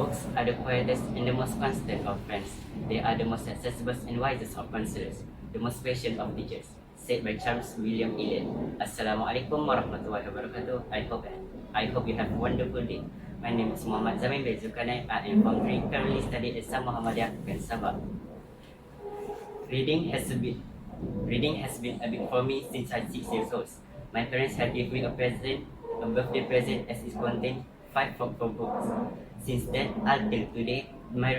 books are the quietest and the most constant of friends. They are the most accessible and wisest of counselors, the most patient of teachers. Said by Charles William Eliot. Assalamualaikum warahmatullahi wabarakatuh. I hope you have a wonderful day. My name is Muhammad Zamin bin Zulkarnain. I am from currently studying at Sam Muhammadiyah in Sabah. Reading has been a bit for me since I'm 6 years old. My parents have given me a birthday present as it contained 5 books. Since then until today, my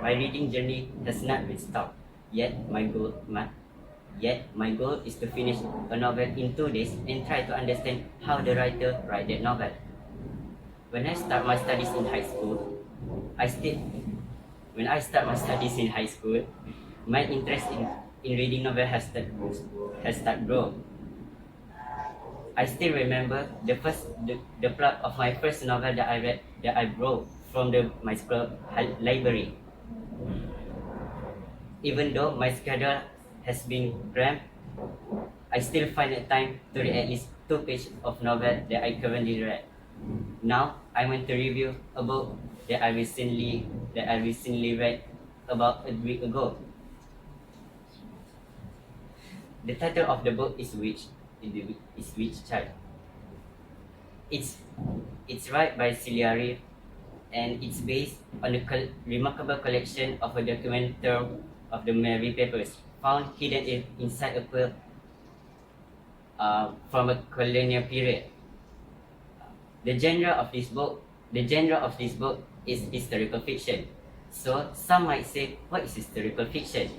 reading journey has not been stopped. Yet my goal is to finish a novel in 2 days and try to understand how the writer write that novel. When I start my studies in high school, my interest in reading novel has started grow. I still remember the plot of my first novel that I read that I borrowed from my school library. Even though my schedule has been cramped, I still find the time to read at least 2 pages of novel that I currently read. Now I want to review a book that I recently read about a week ago. The title of the book is Which Child. It's written by Celia Reeve, and it's based on a remarkable collection of a document term of the Mary papers found hidden inside a quilt from a colonial period. The genre of this book is historical fiction. So some might say, what is historical fiction?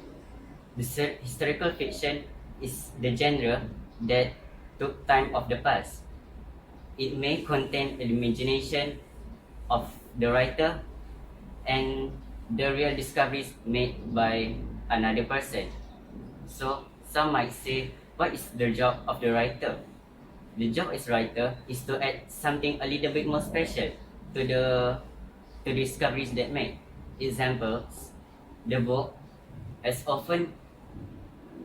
Historical fiction is the genre that took time of the past. It may contain the imagination of the writer and the real discoveries made by another person. So some might say, what is the job of the writer? The job as writer is to add something a little bit more special to the discoveries that made. Examples, the book has often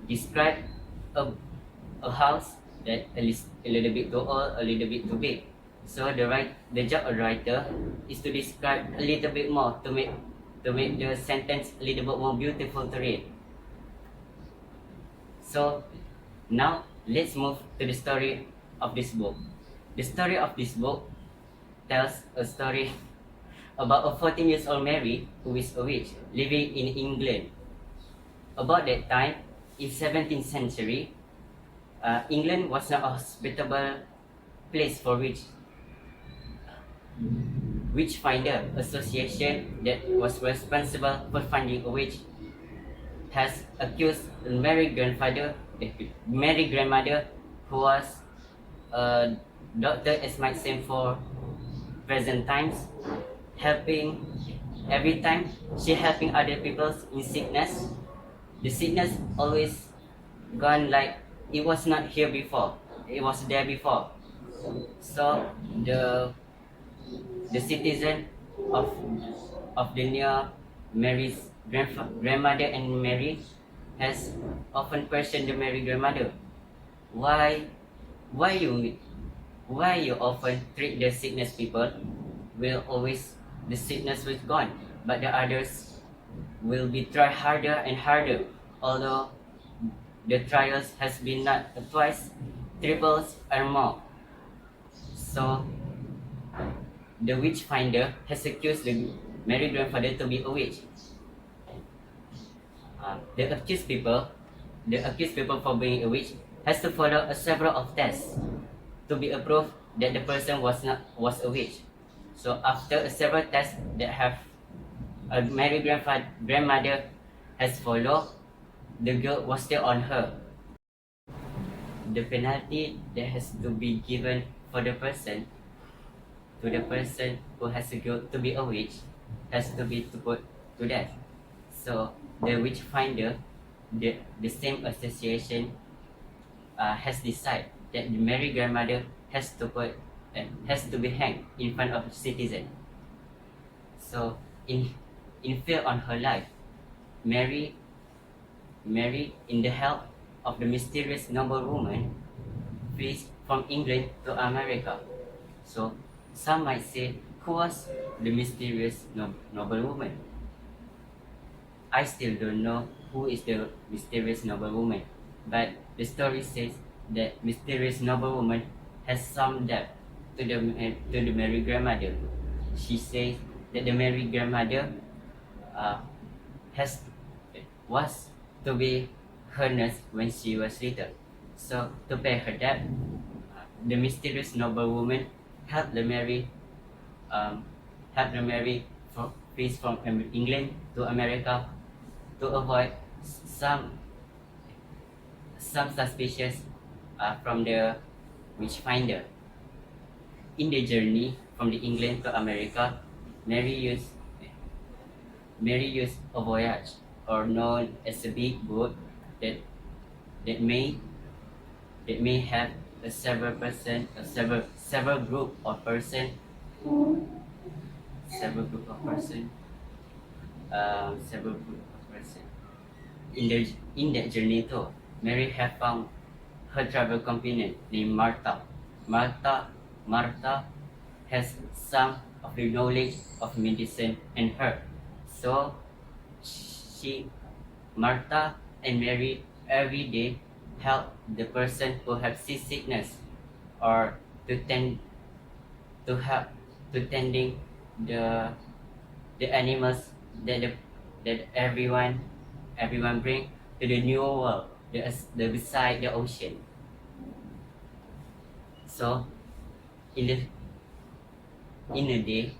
described a house that a little bit too old, a little bit too big. So the job of the writer is to describe a little bit more to make the sentence a little bit more beautiful to read. So now let's move to the story of this book. The story of this book tells a story about a 14 years old Mary who is a witch living in England. About that time, in 17th century, England was not a hospitable place for witch finder association that was responsible for finding a witch has accused Mary grandmother who was a doctor as might seem for present times, helping every time she helping other people in sickness. The sickness always gone like it was not here before, it was there before. So the citizen of the near Mary's grandmother and Mary has often questioned the Mary grandmother, why you often treat the sickness people will always the sickness will gone, but the others will be try harder and harder, although the trials has been not twice, triples or more. So the witch finder has accused the Mary grandfather to be a witch. The accused people for being a witch has to follow several of tests to be approved that the person was a witch. So after several tests that have Mary grandmother has followed, the guilt was still on her. The penalty that has to be given for the person who has a guilt to be a witch has to be to put to death. So the witch finder, the same association has decided that the Mary grandmother has to be hanged in front of the citizen. So in fear on her life, Mary, in the help of the mysterious noble woman, flees from England to America. So some might say, Who was the mysterious noblewoman? I still don't know who is the mysterious noblewoman, but the story says that mysterious noblewoman has some debt to the merry grandmother. She says that the merry grandmother uh, has was to be her nurse when she was little. So to pay her debt, the mysterious noblewoman helped the Mary um, helped the Mary flees from England to America to avoid some suspicious from the witchfinder. In the journey from the England to America, Mary used Mary used a voyage, or known as a big boat that that may have a several group of person several group of person several group of person in that journey too. Mary had found her travel companion named Martha. Martha has some of the knowledge of medicine and herb. So she Martha and Mary every day help the person who have seasickness, or to tend to help to tending the animals that everyone bring to the new world, the beside the ocean. So in a day,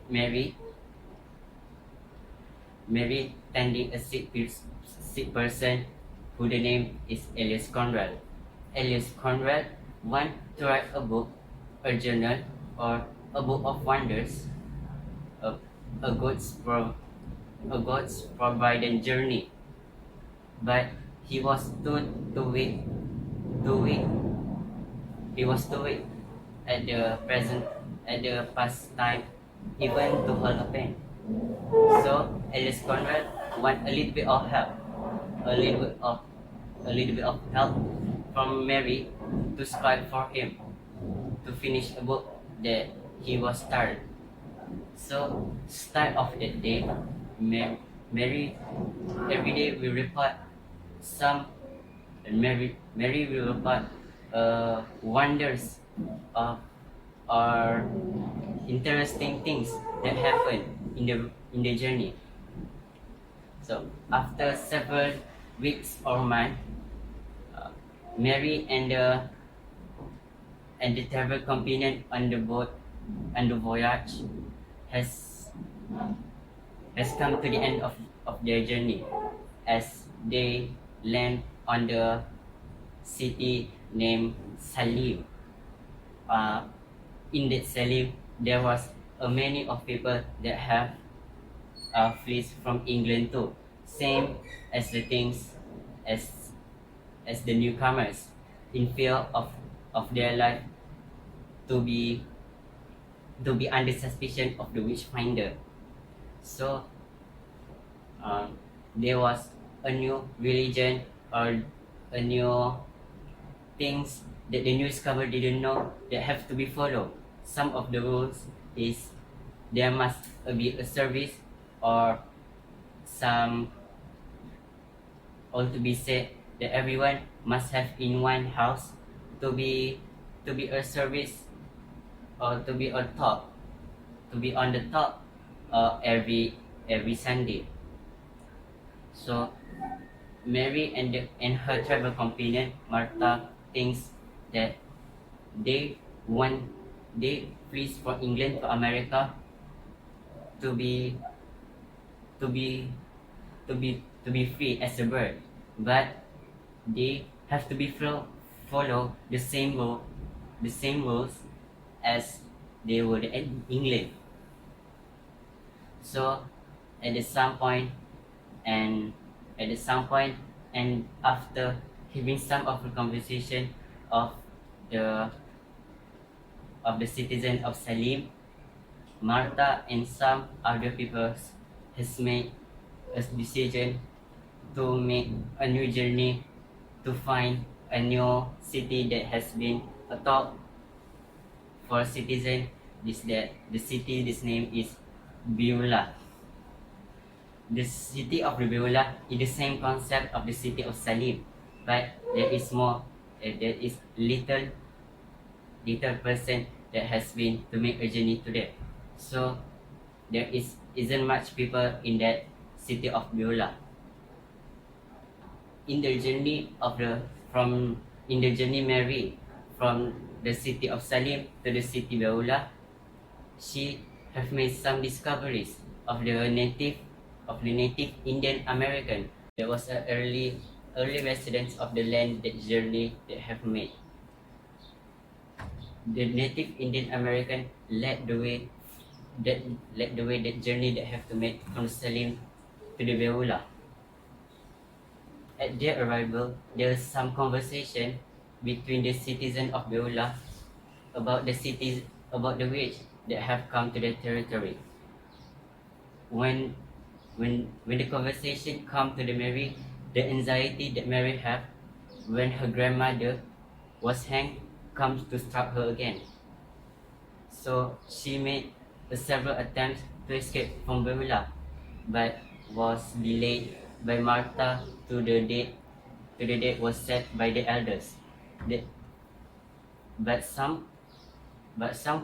Mary tending a sick person who the name is Elias Conrad. Elias Conrad want to write a book, a journal, or a book of wonders, a God's provident journey, but he was too weak. He was too weak at the past time, even to hold a pen. So Elias Conrad want a little bit of help, a little bit of help from Mary to scribe for him to finish a book that he was started. So start of that day, Mary every day will report some. Mary will report wonders of or interesting things that happen in the journey. So after several weeks or months, Mary and the travel companion on the boat and the voyage has come to the end of their journey, as they land on the city named Salim. In that Salim, there was many of people that have flees from England too, same as the things as the newcomers, in fear of their life to be under suspicion of the witchfinder. So there was a new religion, or a new things that the newcomer didn't know that have to be followed. Some of the rules is there must be a service, or some, or to be said that everyone must have in one house to be a service, or to be on top, every Sunday. So Mary and her travel companion Martha thinks that they flees from England to America to be free as a bird, but they have to be follow the same rules as they would in England. So at some point, and after having some of the conversation of the citizen of Salim, Martha and some other people has made a decision to make a new journey to find a new city that has been a thought for citizen this name is Beulah. The city of Beulah is the same concept of the city of Salim, but there is little person that has been to make a journey to there. So there isn't much people in that city of Beulah. In the journey Mary from the city of Salim to the city Beulah, she have made some discoveries of the native Indian American. There was an early residents of the land that journey that have made. The native Indian American led the way that journey that have to make from Salim to the Beulah. At their arrival, there was some conversation between the citizens of Beulah about the witch that have come to their territory. When the conversation come to the Mary, the anxiety that Mary have when her grandmother was hanged comes to strike her again. So she made several attempts to escape from Beulah, but was delayed by Martha to the date was set by the elders. But some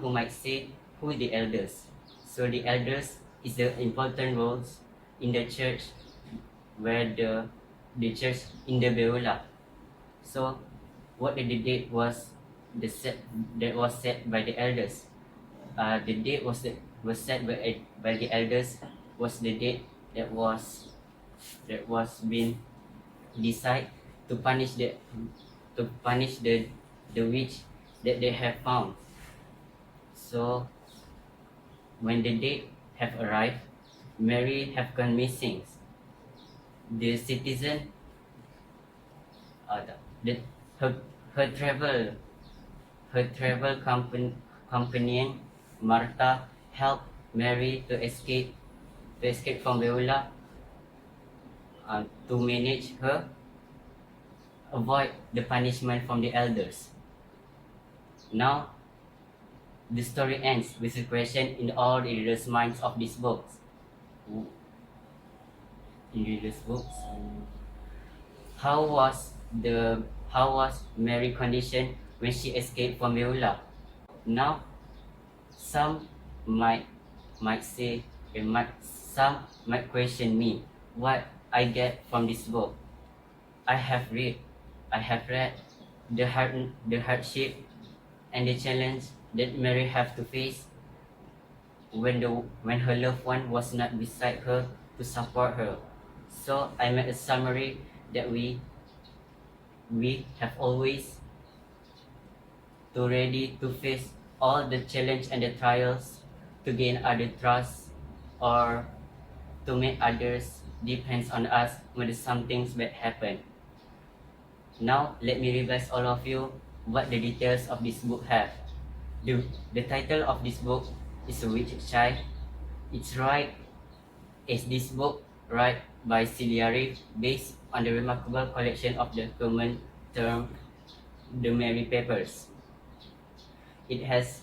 who might say, who the elders? So the elders is the important roles in the church, where the church in the Beulah. So what the date was that was set by the elders. The date was set by the elders was the date that was being decided to punish the witch that they have found. So when the date have arrived, Mary have gone missing. The citizen, her travel companion Martha helped Mary to escape from Beulah, to manage her avoid the punishment from the elders. Now, the story ends with a question in all the readers' minds of these books. In readers' books, how was Mary's condition when she escaped from Beulah? Now, some might say, some might question me what I get from this book. I have read the hardship and the challenge that Mary have to face when her loved one was not beside her to support her. So I made a summary that we have always to ready to face all the challenge and the trials to gain other trust or to make others depends on us when some things bad happen. Now let me revise all of you what the details of this book have. The title of this book is A Witch Child. It's right as this book right by Celia Reeve based on the remarkable collection of the common term the Mary Papers. It has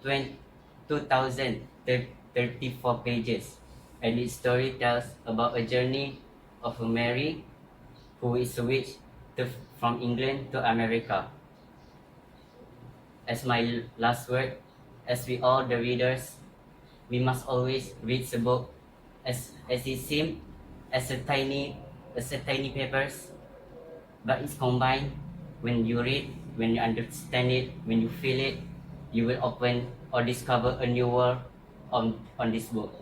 2,034 pages, and its story tells about a journey of a Mary who is a witch from England to America. As my last word, as we all the readers, we must always read the book as it seems as a tiny papers, but it's combined. When you read, when you understand it, when you feel it, you will open or discover a new world on this book.